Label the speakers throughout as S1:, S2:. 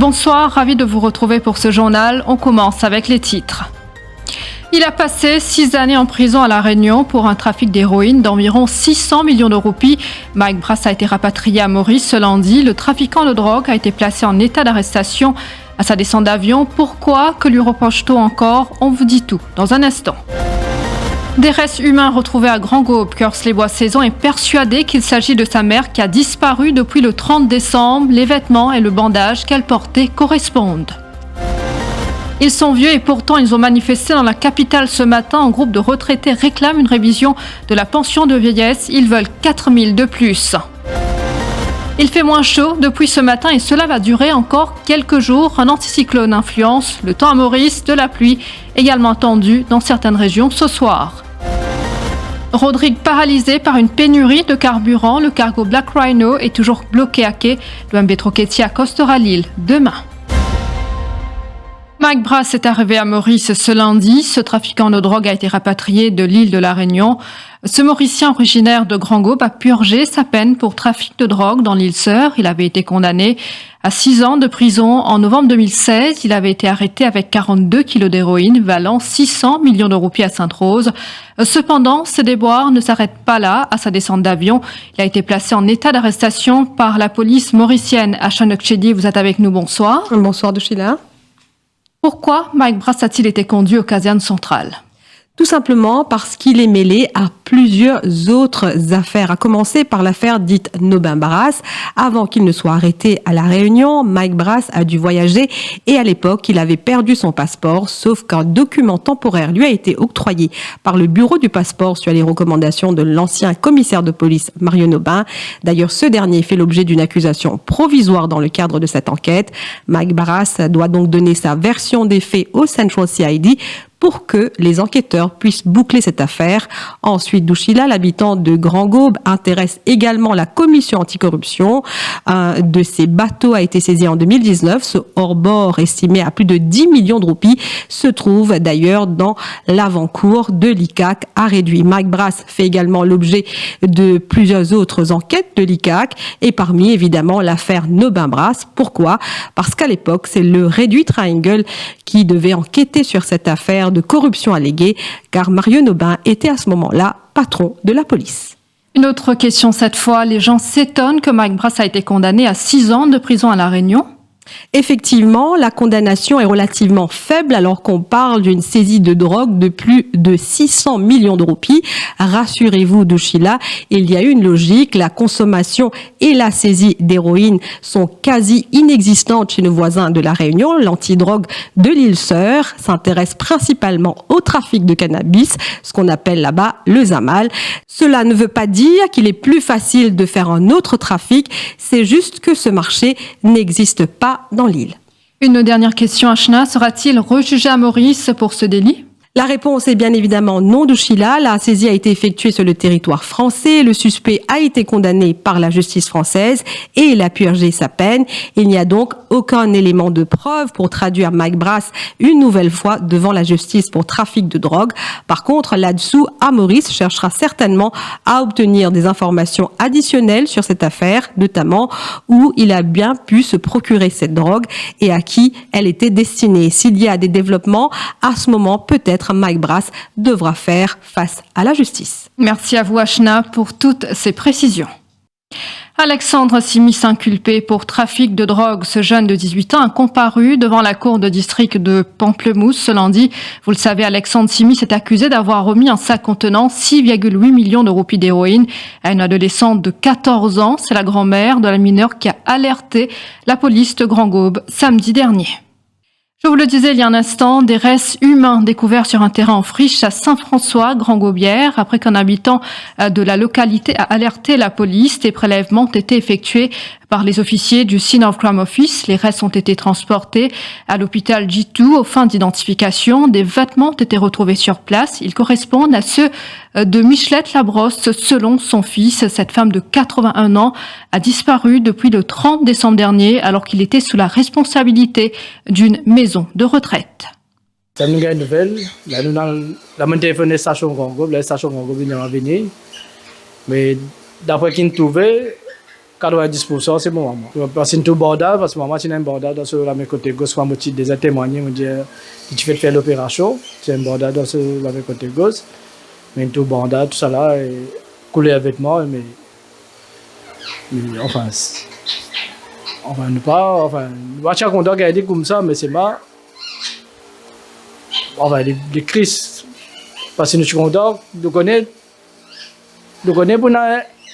S1: Bonsoir, ravi de vous retrouver pour ce journal. On commence avec les titres. Il a passé 6 années en prison à La Réunion pour un trafic d'héroïne d'environ 600 millions de roupies. Mike Brass a été rapatrié à Maurice ce lundi. Le trafiquant de drogue a été placé en état d'arrestation à sa descente d'avion. Pourquoi? Que lui reproche-t-on encore? On vous dit tout dans un instant. Des restes humains retrouvés à Grand-Gaube. Kearsley-Bois-Saison est persuadé qu'il s'agit de sa mère qui a disparu depuis le 30 décembre. Les vêtements et le bandage qu'elle portait correspondent. Ils sont vieux et pourtant ils ont manifesté dans la capitale ce matin. Un groupe de retraités réclame une révision de la pension de vieillesse. Ils veulent 4 000 de plus. Il fait moins chaud depuis ce matin et cela va durer encore quelques jours. Un anticyclone influence le temps à Maurice, de la pluie également attendue dans certaines régions ce soir. Rodrigue paralysé par une pénurie de carburant. Le cargo Black Rhino est toujours bloqué à quai. Le MB Troquetier accostera l'île demain. Mike Brass est arrivé à Maurice ce lundi. Ce trafiquant de drogue a été rapatrié de l'île de la Réunion. Ce Mauricien originaire de Grand-Gaube a purgé sa peine pour trafic de drogue dans l'île Sœur. Il avait été condamné à 6 ans de prison en novembre 2016. Il avait été arrêté avec 42 kilos d'héroïne valant 600 millions de roupies à Sainte-Rose. Cependant, ses déboires ne s'arrêtent pas là. À sa descente d'avion, il a été placé en état d'arrestation par la police mauricienne. Achanok Chedi, vous êtes avec nous, bonsoir.
S2: Bonsoir Douchila.
S1: Pourquoi Mike Brass a-t-il été conduit aux casernes centrales?
S2: Tout simplement parce qu'il est mêlé à plusieurs autres affaires, à commencer par l'affaire dite Nobin Brass. Avant qu'il ne soit arrêté à La Réunion, Mike Brass a dû voyager et à l'époque, il avait perdu son passeport, sauf qu'un document temporaire lui a été octroyé par le bureau du passeport sur les recommandations de l'ancien commissaire de police Mario Nobin. D'ailleurs, ce dernier fait l'objet d'une accusation provisoire dans le cadre de cette enquête. Mike Brass doit donc donner sa version des faits au Central CID pour que les enquêteurs puissent boucler cette affaire. Ensuite, Douchila, l'habitant de Grand-Gaube, intéresse également la commission anticorruption. Un de ces bateaux a été saisi en 2019. Ce hors-bord, estimé à plus de 10 millions de roupies, se trouve d'ailleurs dans l'avant-cour de l'ICAC à Réduit. Mike Brass fait également l'objet de plusieurs autres enquêtes de l'ICAC et parmi, évidemment, l'affaire Nobin Brass. Pourquoi? Parce qu'à l'époque, c'est le Réduit Triangle qui devait enquêter sur cette affaire de corruption alléguée, car Mario Nobin était à ce moment-là patron de la police.
S1: Une autre question cette fois. Les gens s'étonnent que Mike Brass a été condamné à 6 ans de prison à La Réunion.
S2: Effectivement, la condamnation est relativement faible alors qu'on parle d'une saisie de drogue de plus de 600 millions de roupies. Rassurez-vous, Douchila, il y a une logique. La consommation et la saisie d'héroïne sont quasi inexistantes chez nos voisins de La Réunion. L'antidrogue de l'île Sœur s'intéresse principalement au trafic de cannabis, ce qu'on appelle là-bas le Zamal. Cela ne veut pas dire qu'il est plus facile de faire un autre trafic, c'est juste que ce marché n'existe pas dans l'île.
S1: Une dernière question, Ashna. Sera-t-il rejugé à Maurice pour ce délit?
S2: La réponse est bien évidemment non, Douchila. La saisie a été effectuée sur le territoire français. Le suspect a été condamné par la justice française et il a purgé sa peine. Il n'y a donc aucun élément de preuve pour traduire Mike Brass une nouvelle fois devant la justice pour trafic de drogue. Par contre, là-dessous, Maurice cherchera certainement à obtenir des informations additionnelles sur cette affaire, notamment où il a bien pu se procurer cette drogue et à qui elle était destinée. S'il y a des développements, à ce moment, peut-être Mike Brass devra faire face à la justice.
S1: Merci à vous, Ashna, pour toutes ces précisions. Alexandre Simis inculpé pour trafic de drogue. Ce jeune de 18 ans a comparu devant la cour de district de Pamplemousse ce lundi. Vous le savez, Alexandre Simis est accusé d'avoir remis un sac contenant 6,8 millions de roupies d'héroïne à une adolescente de 14 ans. C'est la grand-mère de la mineure qui a alerté la police de Grand-Gaube samedi dernier. Je vous le disais il y a un instant, des restes humains découverts sur un terrain en friche à Saint-François, Grand-Gaubière, après qu'un habitant de la localité a alerté la police. Des prélèvements ont été effectués par les officiers du Scene of Crime Office. Les restes ont été transportés à l'hôpital G2 aux fins d'identification. Des vêtements ont été retrouvés sur place. Ils correspondent à ceux de Michelette Labrosse, selon son fils. Cette femme de 81 ans a disparu depuis le 30 décembre dernier alors qu'il était sous la responsabilité d'une maison de retraite.
S3: Ça nous a une nouvelle. Là, nous avons la téléphoné à la station Grand-Gaube. La station Grand-Gaube est venue. Mais d'après qu'il nous trouvait, 90% c'est mon maman. Parce que c'est tout bordel, parce que maman c'est un bordel dans la même côté gauche, moi j'ai déjà témoigné, me dire tu fais faire l'opération, c'est un bordel dans la même côté gauche, mais tout bordel, tout ça là, et couler avec moi, mais enfin, nous pas chaque content qu'elle dit comme ça, mais c'est pas, enfin les crises, parce que nous sommes contents, nous connaissons pour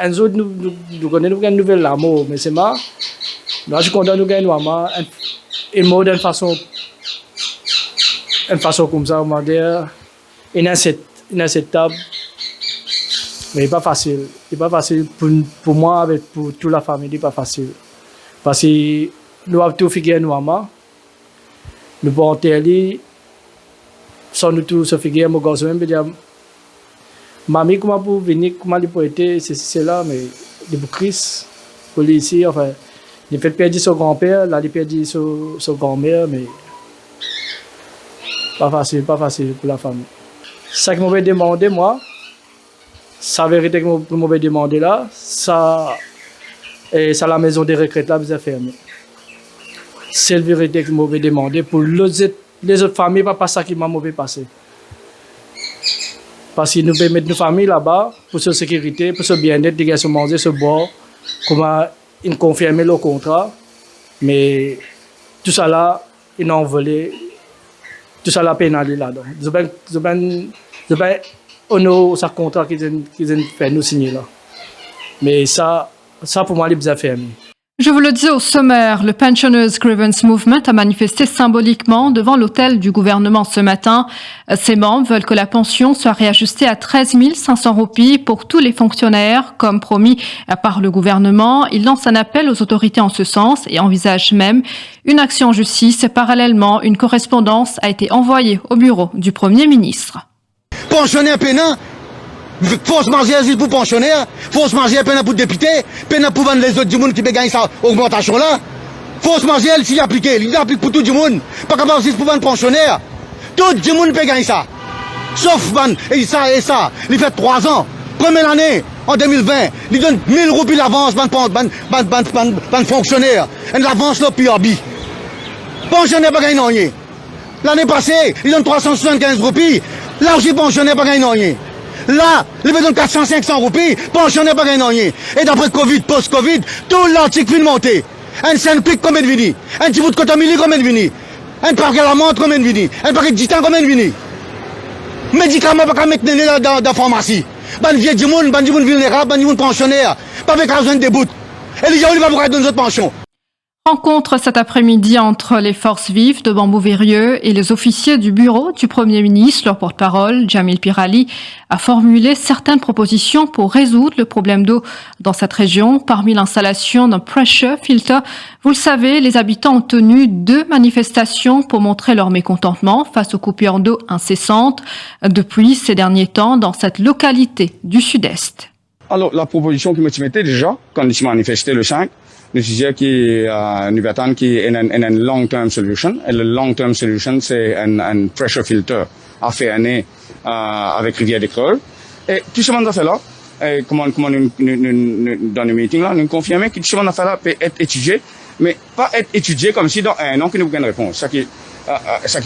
S3: un jour, nous connaissons une nouvelle amour, mais c'est moi. Moi, je suis content de nous gagner un mot d'une façon comme ça, on va dire, inacceptable. Mais c'est pas facile. C'est pas facile pour moi, avec pour toute la famille, c'est pas facile. Parce que nous avons tout figuré nous maman. Nous pouvons télé, sans nous tout se figurer, mon gosse même, dire, mamie, comment pour venir, comment il peut être, c'est là, mais il pour Christ, pour lui ici, enfin, il fait perdre son grand-père, là, il perd son grand-mère, mais pas facile pour la famille. Ça que je m'avais demandé, moi, sa vérité que je m'avais demandé là, ça, la maison des retraites là, vous avez fermé. C'est la vérité que je m'avais demandé pour les autres familles, pas ça qui m'a mauvais passé. Parce que nous pouvons mettre nos familles là-bas pour sa sécurité, pour ce bien-être, de se manger, se boire, comment ils confirment le contrat. Mais tout ça là, ils ont volé, tout ça là, pénalisé là-dedans. Je vais honorer ce contrat qu'ils ont fait nous signer là. Mais ça pour moi, les a fermé.
S1: Je vous le disais au sommaire, le Pensioners Grievance Movement a manifesté symboliquement devant l'hôtel du gouvernement ce matin. Ses membres veulent que la pension soit réajustée à 13 500 roupies pour tous les fonctionnaires, comme promis par le gouvernement. Ils lancent un appel aux autorités en ce sens et envisagent même une action en justice. Parallèlement, une correspondance a été envoyée au bureau du Premier ministre.
S4: Pensionnaire pénal, force majeure pour pensionnaire, force majeure pénal pour député, pénal pour vendre les autres du monde qui peut gagner cette augmentation là. Force majeure, s'il applique, il applique pour tout le monde. Pas capable aussi pour vendre pensionnaire. Tout le monde peut gagner ça. Sauf van, et ça. Il fait 3 ans. Première année, en 2020, il donne 1000 roupies d'avance, ban fonctionnaire. Et l'avance là, puis habit. Pensionnaire pas gagner rien. L'année passée, il donne 375 roupies. Là aussi, pensionnaire pas gagner rien. Là, il donne 400-500 roupies, pensionnaire pas gagner rien. Et d'après Covid, post-Covid, tout l'article vient monter. Un 5 pics combien de vini? Un petit bout de cotamili combien de vini? Un paquet de la montre combien de vini? Un paquet de gitan combien de vini? Médicaments pas qu'à mettre dans la pharmacie. Ban vieux du monde vulnérable, ban du monde pensionnaire. Pas avec besoin de bout. Et les gens, ils vont vous donner notre pension.
S1: Rencontre cet après-midi entre les forces vives de Bambou-Virieu et les officiers du bureau du Premier ministre. Leur porte-parole, Jamil Pirali, a formulé certaines propositions pour résoudre le problème d'eau dans cette région. Parmi l'installation d'un pressure filter, vous le savez, les habitants ont tenu 2 manifestations pour montrer leur mécontentement face aux coupures d'eau incessantes depuis ces derniers temps dans cette localité du Sud-Est.
S5: Alors, la proposition que je mettais déjà, quand je manifestais le 5, nous disions que nous attendons qu'il y ait une long-term solution. Et le long-term solution, c'est un pressure filter à faire avec Rivière des Creux. Et tout ce monde a fait là, comment nous, dans le meeting là, nous confirmons que tout ce monde a fait là peut être étudié, mais pas être étudié comme si dans un an que nous avons une réponse. Ça qui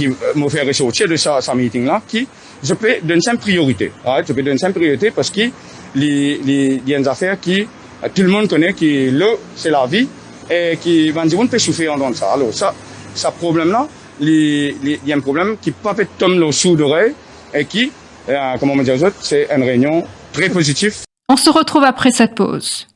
S5: me fait ressortir de ce meeting là, qui, je peux donner une priorité. Ouais, je peux donner une priorité parce que il y a des affaires qui, tout le monde connaît que l'eau, c'est la vie, et qui, ben, on peut souffrir en ça. Alors, ça problème-là, il y a un problème qui peut être tomber le sous d'oreille, et qui, comment on dit aux autres, c'est une réunion très positive.
S1: On se retrouve après cette pause.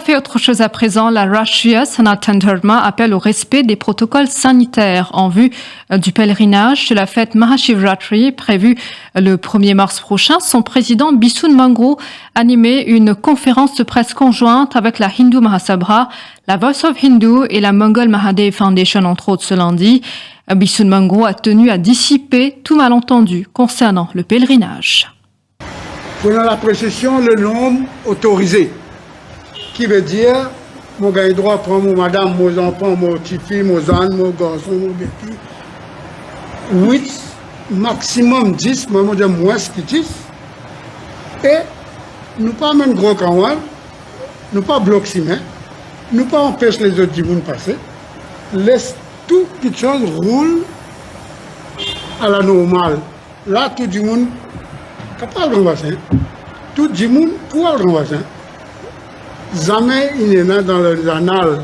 S1: fait autre chose à présent. La Rashtriya Sanatan Dharma appelle au respect des protocoles sanitaires en vue du pèlerinage de la fête Mahashivratri prévue le 1er mars prochain. Son président Bisun Mangroo animait une conférence de presse conjointe avec la Hindu Mahasabha, la Voice of Hindu et la Mongol Mahadev Foundation entre autres ce lundi. Bisun Mangroo a tenu à dissiper tout malentendu concernant le pèlerinage.
S6: Pendant la précession, le nombre autorisé, qui veut dire, mon gars droit prendre mon madame, mon enfant, mon petite fille, mon âne, mon garçon, mon bébé. 8, maximum 10, moi je dis moins que 10. Et nous pas même gros canal, nous pas bloquer ciment, nous pas empêcher les autres du monde passer. Laisse tout petites choses roule à la normale. Là, tout le monde capable de bassin. Tout le monde pour le grand bassin. Jamais il n'est dans les annales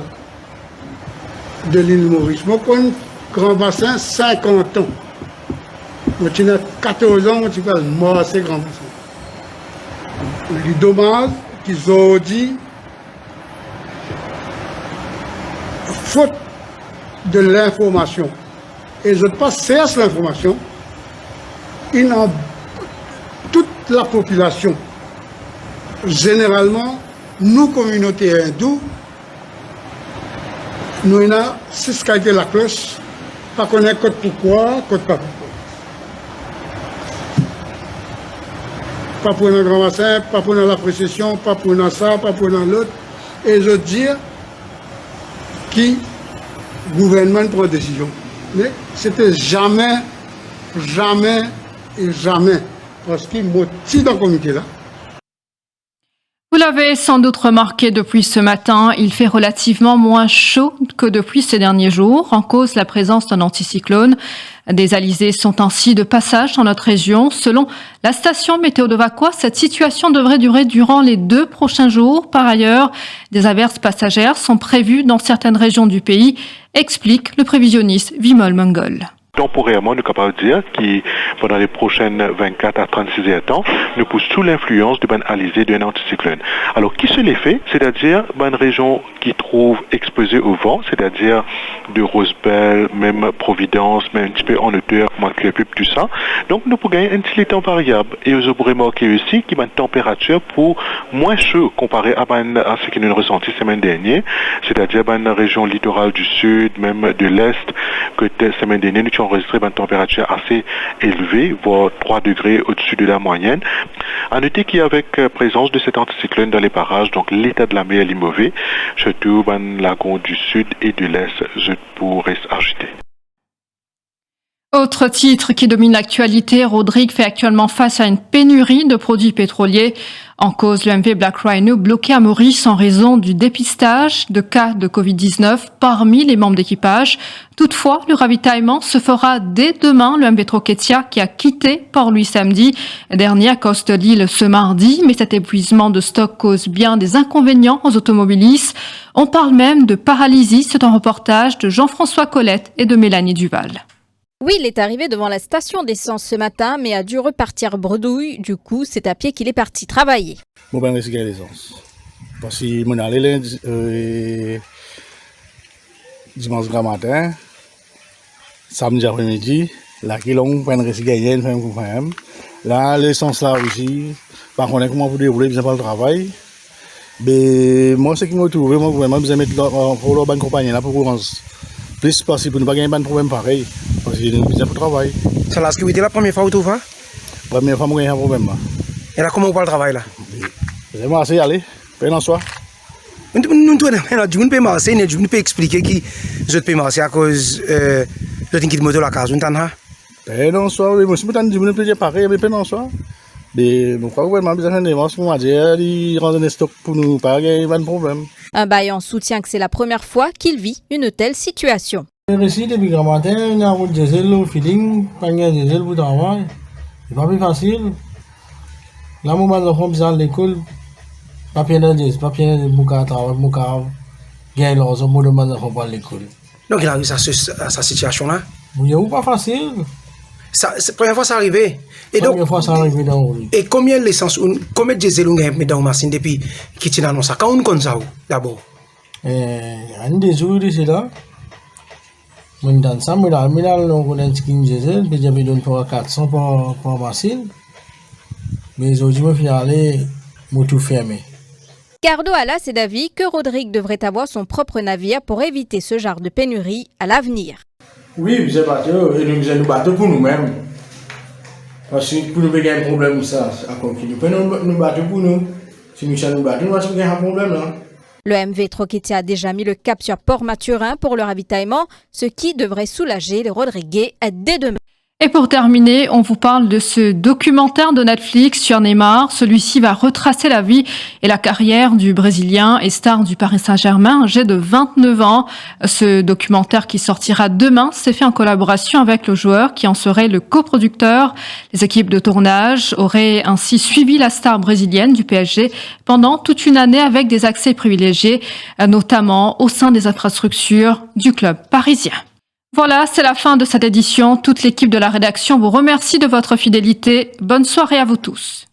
S6: de l'île Maurice. Moi, je connais grand bassin 50 ans. Moi, tu as 14 ans, tu peux mort ces grands bassins. Les dommages qu'ils ont dit, faute de l'information. Et je ne pas cherche l'information. Toute la population, généralement, nous, communauté hindoue, nous avons 6 qualités la cloche, pas connaître code pourquoi, code pas pourquoi. Pas pour un grand bassin, pas pour la précession, pas pour ça, pas pour l'autre. Et je dis qui le gouvernement prend décision. Mais c'était jamais, jamais et jamais. Parce qu'il motive dans le comité là.
S1: Vous l'avez sans doute remarqué depuis ce matin, il fait relativement moins chaud que depuis ces derniers jours, en cause la présence d'un anticyclone. Des alizés sont ainsi de passage dans notre région. Selon la station météo de Vacois, cette situation devrait durer durant les 2 prochains jours. Par ailleurs, des averses passagères sont prévues dans certaines régions du pays, explique le prévisionniste Vimol Mongol.
S7: Temporairement, nous sommes capables de dire que pendant les prochaines 24 à 36 heures de temps, nous poussons sous l'influence du ban alizé d'un anticyclone. Alors, qui se l'effet? C'est-à-dire, une région qui trouve exposée au vent, c'est-à-dire de Rosebel, même Providence, même un petit peu en hauteur, comme Cuepup, tout ça. Donc, nous pouvons gagner un petit temps variable. Et vous aurez remarqué aussi qu'il y a une température pour moins chaud comparé à ce que nous avons ressenti la semaine dernière, c'est-à-dire une région littorale du sud, même de l'est, que la semaine dernière, nous avons enregistré une température assez élevée, voire 3 degrés au-dessus de la moyenne. À noter qu'il y a avec présence de cet anticyclone dans les parages, donc l'état de la mer est mauvais, surtout dans les lagons du sud et de l'est, je pourrais ajouter.
S1: Autre titre qui domine l'actualité, Rodrigue fait actuellement face à une pénurie de produits pétroliers. En cause, le MV Black Rhino bloqué à Maurice en raison du dépistage de cas de Covid-19 parmi les membres d'équipage. Toutefois, le ravitaillement se fera dès demain. Le MV Troquetia qui a quitté Port-Louis samedi dernier accoste l'île ce mardi, mais cet épuisement de stock cause bien des inconvénients aux automobilistes. On parle même de paralysie. C'est un reportage de Jean-François Colette et de Mélanie Duval.
S8: Oui, il est arrivé devant la station d'essence ce matin, mais a dû repartir bredouille. Du coup, c'est à pied qu'il est parti travailler.
S9: Bon, ben, c'est l'essence. Parce que mon allé lundi, dimanche grand matin, samedi après-midi, là, qui l'on prend une gagner, là, l'essence là aussi, par contre, comment vous dérouler, bien pas le travail. Mais moi, ce qui m'a trouvé, moi, vraiment, besoin de mettre pour la bonne compagnie là, pour qu'on plus parce que pour ne pas gagner un problème pareil, parce que nous besoin pour travail.
S10: C'est la sécurité la première fois où tu vas?
S9: Première fois, moi, j'ai un problème.
S10: Et là, comment on parle de travail là?
S9: C'est moi, assez aller, peine en soi.
S10: Nous, je ne peux pas marcher, je ne peux pas expliquer que je peux marcher à cause de l'inquiétude moto la case.
S9: Peine en soi, oui, moi, si je ne peux pas pareil, mais peine en soi. Mais mon frère, vraiment, besoin de démarche pour moi, il rend un stock pour nous, pas gagner un problème.
S8: Un baillant soutient que c'est la première fois qu'il vit une telle situation.
S11: Ici, depuis grand matin, on a un diesel au feeling, pas un diesel pour travail. C'est pas plus facile. Là, mon enfant besoin de l'école, pas bien de diesel, pas bien de bouca travail, bouca gagne l'argent pour le enfant pour l'école.
S10: Donc il a eu sa situation là?
S11: Oui, c'est pas facile.
S10: C'est la première fois ça arrivé. Et donc, et combien l'essence, combien de diesel on gagne dans la machine depuis qu'il y a annoncé? Quand on compte ça d'abord?
S11: Un des jours c'est là. On donne ça, mais là, on a un skin diesel, déjà on donne pour 400 par machine. Mais aujourd'hui, je vais aller tout fermer.
S8: Cardo Alas est d'avis que Rodrigue devrait avoir son propre navire pour éviter ce genre de pénurie à l'avenir.
S11: Oui, vous êtes bateau, et nous allons battre pour nous-mêmes. Parce que pour nous gagner un problème, ça, à continuer. Nous battons pour nous. Si nous allons battre, nous allons gagner un problème là.
S8: Le MV Troquetia a déjà mis le cap sur Port-Maturin pour le ravitaillement, ce qui devrait soulager les Rodriguais dès demain.
S1: Et pour terminer, on vous parle de ce documentaire de Netflix sur Neymar. Celui-ci va retracer la vie et la carrière du Brésilien et star du Paris Saint-Germain, âgé de 29 ans. Ce documentaire qui sortira demain s'est fait en collaboration avec le joueur qui en serait le coproducteur. Les équipes de tournage auraient ainsi suivi la star brésilienne du PSG pendant toute une année avec des accès privilégiés, notamment au sein des infrastructures du club parisien. Voilà, c'est la fin de cette édition. Toute l'équipe de la rédaction vous remercie de votre fidélité. Bonne soirée à vous tous.